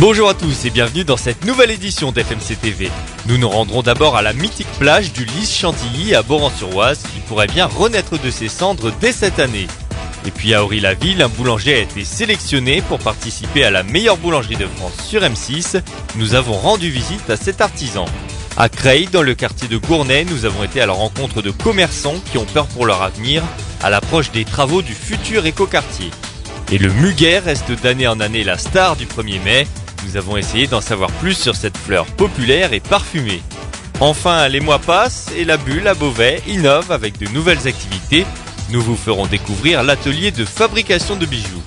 Bonjour à tous et bienvenue dans cette nouvelle édition d'FMC TV. Nous nous rendrons d'abord à la mythique plage du Lys-Chantilly à Boran-sur-Oise qui pourrait bien renaître de ses cendres dès cette année. Et puis à Ory-la-Ville, un boulanger a été sélectionné pour participer à la meilleure boulangerie de France sur M6. Nous avons rendu visite à cet artisan. À Creil, dans le quartier de Gournay, nous avons été à la rencontre de commerçants qui ont peur pour leur avenir à l'approche des travaux du futur écoquartier. Et le muguet reste d'année en année la star du 1er mai. Nous avons essayé d'en savoir plus sur cette fleur populaire et parfumée. Enfin, les mois passent et la Bulle à Beauvais innove avec de nouvelles activités. Nous vous ferons découvrir l'atelier de fabrication de bijoux.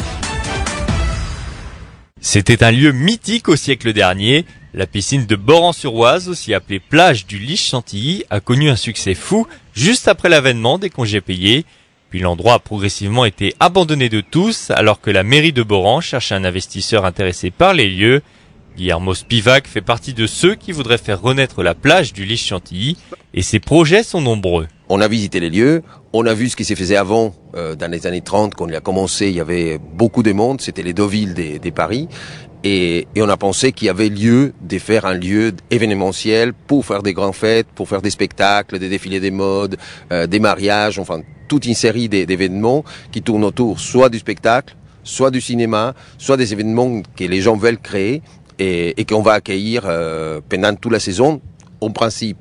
C'était un lieu mythique au siècle dernier. La piscine de Boran-sur-Oise, aussi appelée plage du Lys-Chantilly, a connu un succès fou juste après l'avènement des congés payés. Puis l'endroit a progressivement été abandonné de tous alors que la mairie de Boran cherche un investisseur intéressé par les lieux. Guillermo Spivak fait partie de ceux qui voudraient faire renaître la plage du Lys-Chantilly et ses projets sont nombreux. On a visité les lieux, on a vu ce qui s'est fait avant, dans les années 30, quand il a commencé, il y avait beaucoup de monde, c'était les deux villes des Paris. Et on a pensé qu'il y avait lieu de faire un lieu événementiel pour faire des grandes fêtes, pour faire des spectacles, des défilés des modes, des mariages, enfin toute une série d'événements qui tournent autour soit du spectacle, soit du cinéma, soit des événements que les gens veulent créer et qu'on va accueillir pendant toute la saison, en principe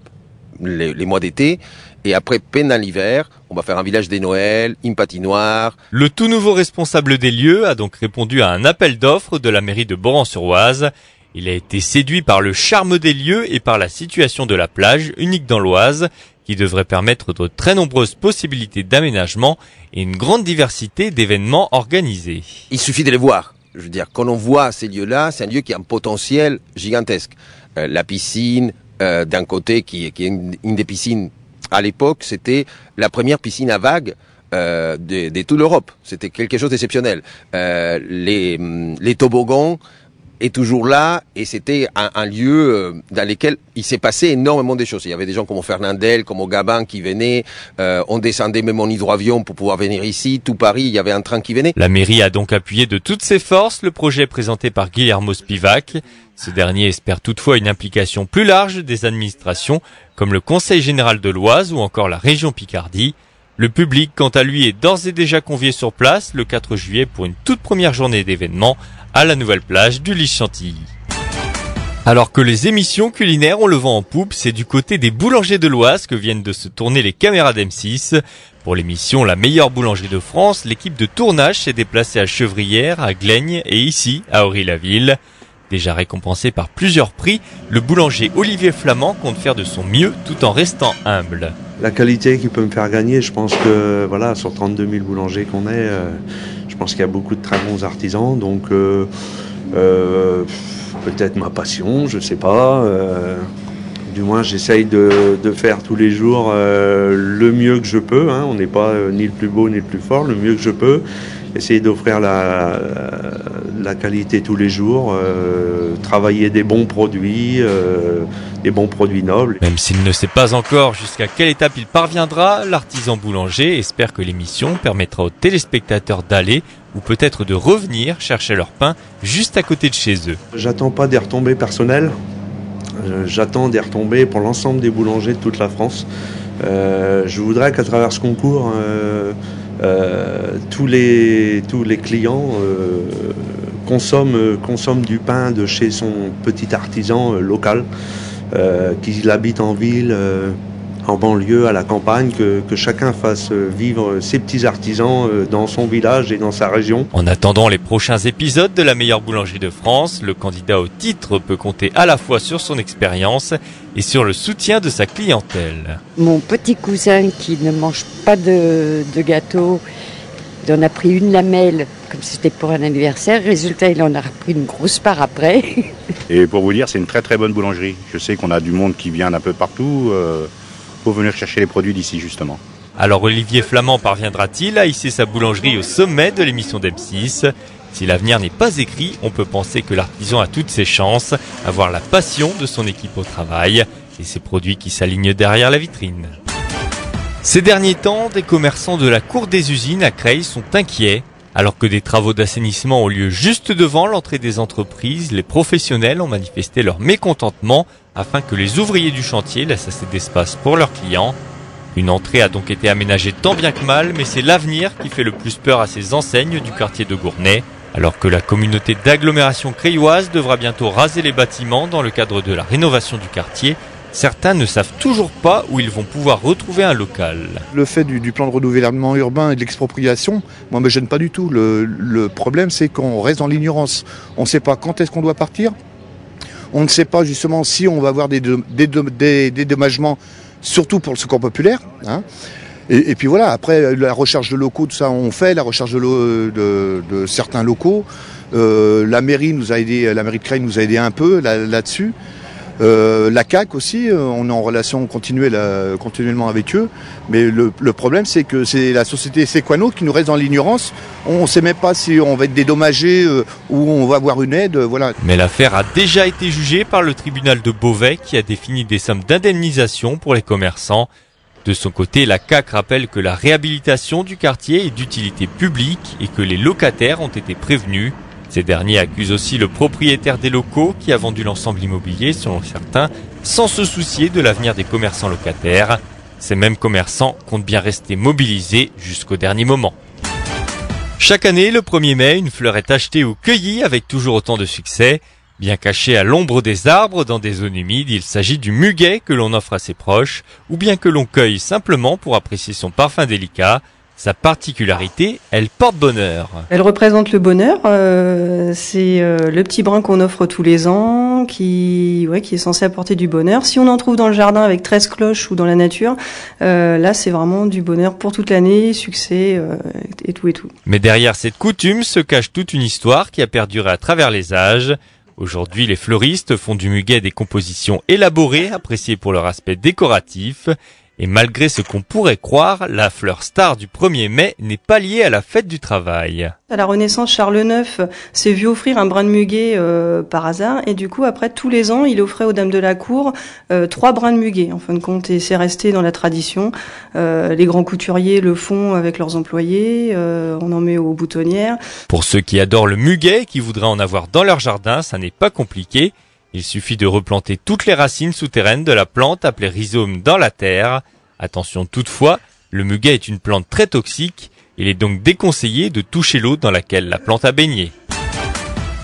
les mois d'été. Et après, pendant l'hiver, on va faire un village des Noëls, une patinoire. Le tout nouveau responsable des lieux a donc répondu à un appel d'offres de la mairie de Boran-sur-Oise. Il a été séduit par le charme des lieux et par la situation de la plage, unique dans l'Oise, qui devrait permettre de très nombreuses possibilités d'aménagement et une grande diversité d'événements organisés. Il suffit de les voir. Je veux dire, quand on voit ces lieux-là, c'est un lieu qui a un potentiel gigantesque. La piscine, d'un côté, qui est une des piscines. À l'époque, c'était la première piscine à vagues de toute l'Europe. C'était quelque chose d'exceptionnel. Les toboggans est toujours là et c'était un lieu dans lequel il s'est passé énormément de choses. Il y avait des gens comme Fernandel, comme au Gabin qui venaient. On descendait même en hydroavion pour pouvoir venir ici. Tout Paris, il y avait un train qui venait. La mairie a donc appuyé de toutes ses forces le projet présenté par Guillermo Spivak. Ce dernier espère toutefois une implication plus large des administrations comme le Conseil général de l'Oise ou encore la région Picardie. Le public, quant à lui, est d'ores et déjà convié sur place le 4 juillet pour une toute première journée d'événements à la nouvelle plage du Lys-Chantilly. Alors que les émissions culinaires ont le vent en poupe, c'est du côté des boulangers de l'Oise que viennent de se tourner les caméras d'M6. Pour l'émission La meilleure boulangerie de France, l'équipe de tournage s'est déplacée à Chevrières, à Glaigne et ici, à Ory-la-Ville. Déjà récompensé par plusieurs prix, le boulanger Olivier Flamand compte faire de son mieux tout en restant humble. La qualité qui peut me faire gagner, je pense que voilà, sur 32 000 boulangers qu'on est, je pense qu'il y a beaucoup de très bons artisans, donc peut-être ma passion, je sais pas. Du moins, j'essaye de faire tous les jours le mieux que je peux. Hein. On n'est pas ni le plus beau ni le plus fort, le mieux que je peux. Essayer d'offrir la qualité tous les jours, travailler des bons produits nobles. Même s'il ne sait pas encore jusqu'à quelle étape il parviendra, l'artisan boulanger espère que l'émission permettra aux téléspectateurs d'aller ou peut-être de revenir chercher leur pain juste à côté de chez eux. J'attends pas des retombées personnelles, j'attends des retombées pour l'ensemble des boulangers de toute la France. Je voudrais qu'à travers ce concours, tous les clients consomment du pain de chez son petit artisan local, qu'il habite en ville, en banlieue, à la campagne, que chacun fasse vivre ses petits artisans dans son village et dans sa région. En attendant les prochains épisodes de la meilleure boulangerie de France, le candidat au titre peut compter à la fois sur son expérience et sur le soutien de sa clientèle. Mon petit cousin qui ne mange pas de gâteau, il en a pris une lamelle comme c'était pour un anniversaire. Résultat, il en a repris une grosse part après. Et pour vous dire, c'est une très très bonne boulangerie. Je sais qu'on a du monde qui vient d'un peu partout pour venir chercher les produits d'ici justement. Alors Olivier Flamand parviendra-t-il à hisser sa boulangerie au sommet de l'émission d'M6 ? Si l'avenir n'est pas écrit, on peut penser que l'artisan a toutes ses chances, avoir la passion de son équipe au travail et ses produits qui s'alignent derrière la vitrine. Ces derniers temps, des commerçants de la cour des usines à Creil sont inquiets. Alors que des travaux d'assainissement ont lieu juste devant l'entrée des entreprises, les professionnels ont manifesté leur mécontentement afin que les ouvriers du chantier laissent assez d'espace pour leurs clients. Une entrée a donc été aménagée tant bien que mal, mais c'est l'avenir qui fait le plus peur à ces enseignes du quartier de Gournay. Alors que la communauté d'agglomération crayoise devra bientôt raser les bâtiments dans le cadre de la rénovation du quartier, certains ne savent toujours pas où ils vont pouvoir retrouver un local. Le fait du plan de renouvellement urbain et de l'expropriation, moi, me gêne pas du tout. Le problème, c'est qu'on reste dans l'ignorance. On ne sait pas quand est-ce qu'on doit partir. On ne sait pas justement si on va avoir des dédommagements, surtout pour le secours populaire. Et puis voilà, après la recherche de locaux, tout ça on fait, la recherche de certains locaux. La mairie nous a aidé, la mairie de Creil nous a aidé un peu là-dessus. La CAC aussi, on est en relation continuellement avec eux. Mais le problème, c'est que c'est la société Sequano qui nous reste dans l'ignorance. On ne sait même pas si on va être dédommagé ou on va avoir une aide. Voilà. Mais l'affaire a déjà été jugée par le tribunal de Beauvais qui a défini des sommes d'indemnisation pour les commerçants. De son côté, la CAC rappelle que la réhabilitation du quartier est d'utilité publique et que les locataires ont été prévenus. Ces derniers accusent aussi le propriétaire des locaux qui a vendu l'ensemble immobilier, selon certains, sans se soucier de l'avenir des commerçants locataires. Ces mêmes commerçants comptent bien rester mobilisés jusqu'au dernier moment. Chaque année, le 1er mai, une fleur est achetée ou cueillie avec toujours autant de succès. Bien caché à l'ombre des arbres dans des zones humides, il s'agit du muguet que l'on offre à ses proches, ou bien que l'on cueille simplement pour apprécier son parfum délicat. Sa particularité, elle porte bonheur. Elle représente le bonheur. C'est le petit brin qu'on offre tous les ans, qui est censé apporter du bonheur. Si on en trouve dans le jardin avec 13 cloches ou dans la nature, là c'est vraiment du bonheur pour toute l'année, succès et tout et tout. Mais derrière cette coutume se cache toute une histoire qui a perduré à travers les âges. Aujourd'hui, les fleuristes font du muguet des compositions élaborées, appréciées pour leur aspect décoratif. Et malgré ce qu'on pourrait croire, la fleur star du 1er mai n'est pas liée à la fête du travail. À la Renaissance, Charles IX s'est vu offrir un brin de muguet par hasard, et du coup, après, tous les ans, il offrait aux dames de la cour 3 brins de muguet, en fin de compte, et c'est resté dans la tradition. Les grands couturiers le font avec leurs employés, on en met aux boutonnières. Pour ceux qui adorent le muguet et qui voudraient en avoir dans leur jardin, ça n'est pas compliqué. Il suffit de replanter toutes les racines souterraines de la plante appelée rhizome dans la terre. Attention toutefois, le muguet est une plante très toxique. Il est donc déconseillé de toucher l'eau dans laquelle la plante a baigné.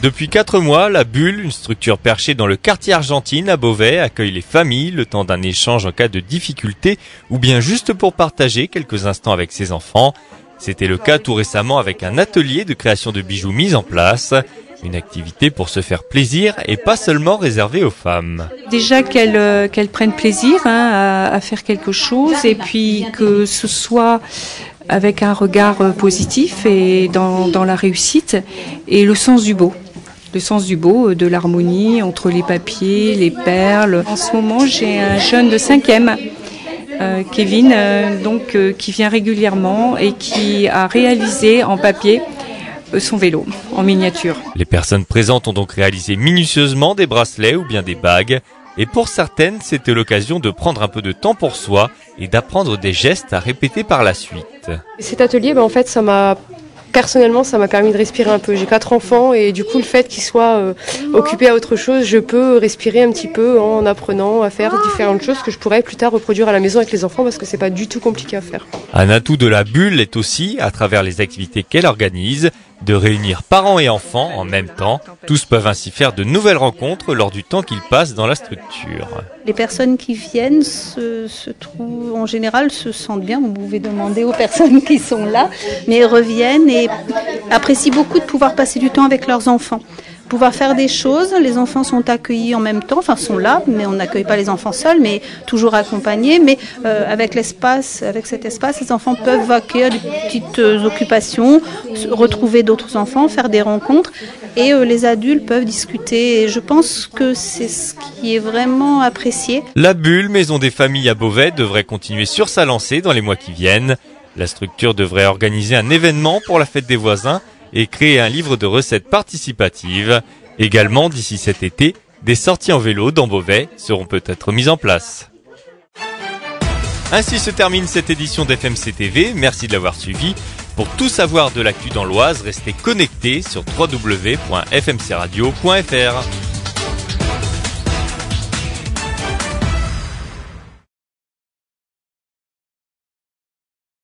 Depuis 4 mois, la Bulle, une structure perchée dans le quartier Argentine à Beauvais, accueille les familles le temps d'un échange en cas de difficulté ou bien juste pour partager quelques instants avec ses enfants. C'était le cas tout récemment avec un atelier de création de bijoux mis en place. Une activité pour se faire plaisir et pas seulement réservée aux femmes. Déjà qu'elles prennent plaisir à faire quelque chose et puis que ce soit avec un regard positif et dans la réussite et le sens du beau. Le sens du beau, de l'harmonie entre les papiers, les perles. En ce moment, j'ai un jeune de 5e. Kevin, qui vient régulièrement et qui a réalisé en papier son vélo en miniature. Les personnes présentes ont donc réalisé minutieusement des bracelets ou bien des bagues. Et pour certaines, c'était l'occasion de prendre un peu de temps pour soi et d'apprendre des gestes à répéter par la suite. Cet atelier, en fait, personnellement, ça m'a permis de respirer un peu. J'ai 4 enfants et du coup, le fait qu'ils soient occupés à autre chose, je peux respirer un petit peu en apprenant à faire différentes choses que je pourrais plus tard reproduire à la maison avec les enfants parce que c'est pas du tout compliqué à faire. Un atout de la Bulle est aussi, à travers les activités qu'elle organise, de réunir parents et enfants en même temps. Tous peuvent ainsi faire de nouvelles rencontres lors du temps qu'ils passent dans la structure. Les personnes qui viennent se trouvent, en général, se sentent bien. Vous pouvez demander aux personnes qui sont là, mais reviennent et apprécient beaucoup de pouvoir passer du temps avec leurs enfants. Pouvoir faire des choses, les enfants sont accueillis en même temps, sont là, mais on n'accueille pas les enfants seuls, mais toujours accompagnés. Mais avec cet espace, les enfants peuvent accueillir des petites occupations, retrouver d'autres enfants, faire des rencontres, et les adultes peuvent discuter. Et je pense que c'est ce qui est vraiment apprécié. La Bulle, maison des familles à Beauvais, devrait continuer sur sa lancée dans les mois qui viennent. La structure devrait organiser un événement pour la fête des voisins et créer un livre de recettes participatives. Également, d'ici cet été, des sorties en vélo dans Beauvais seront peut-être mises en place. Ainsi se termine cette édition d'FMC TV. Merci de l'avoir suivi. Pour tout savoir de l'actu dans l'Oise, restez connectés sur www.fmcradio.fr.